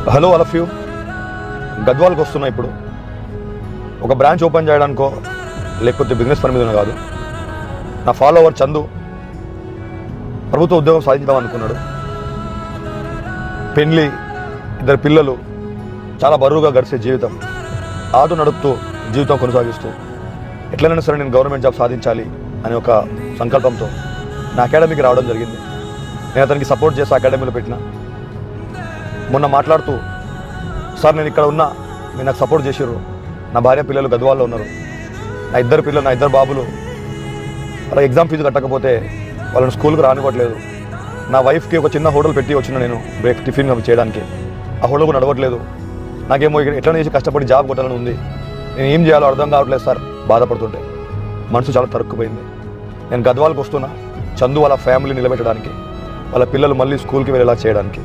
Hello all of you. గద్వాల్కి వస్తున్నా. ఇప్పుడు ఒక బ్రాంచ్ ఓపెన్ చేయడానికో లేకపోతే బిజినెస్ పని మీద కాదు. నా ఫాలోవర్ చందు ప్రభుత్వ ఉద్యోగం సాధించడం అనుకున్నాడు. పెళ్ళి, 2 పిల్లలు, చాలా బరువుగా గడిచే జీవితం, ఆటో నడుపుతూ జీవితం కొనసాగిస్తూ ఎట్లయినా సరే నేను గవర్నమెంట్ జాబ్ సాధించాలి అనే ఒక సంకల్పంతో నా అకాడమీకి రావడం జరిగింది. నేను అతనికి సపోర్ట్ చేసి అకాడమీలో పెట్టిన. మొన్న మాట్లాడుతూ, సార్ నేను ఇక్కడ ఉన్నా, మీరు నాకు సపోర్ట్ చేసారు, నా భార్య పిల్లలు గద్వాల్లో ఉన్నారు, నా 2 పిల్లలు, నా 2 బాబులు అలా ఎగ్జామ్ ఫీజు కట్టకపోతే వాళ్ళని స్కూల్కి రానివ్వట్లేదు, నా వైఫ్కి ఒక చిన్న హోటల్ పెట్టి వచ్చిన నేను బ్రేక్ టిఫిన్ చేయడానికి, ఆ హోటల్ కూడా నడవట్లేదు, నాకేమో ఎట్లా చేసి కష్టపడి జాబ్ కొట్టాలని ఉంది, నేను ఏం చేయాలో అర్థం కావట్లేదు సార్ బాధపడుతుంటే మనసు చాలా తరుక్కుపోయింది. నేను గద్వాల్కి వస్తున్నా చందు వాళ్ళ ఫ్యామిలీ నిలబెట్టడానికి, వాళ్ళ పిల్లలు మళ్ళీ స్కూల్కి వెళ్ళేలా చేయడానికి.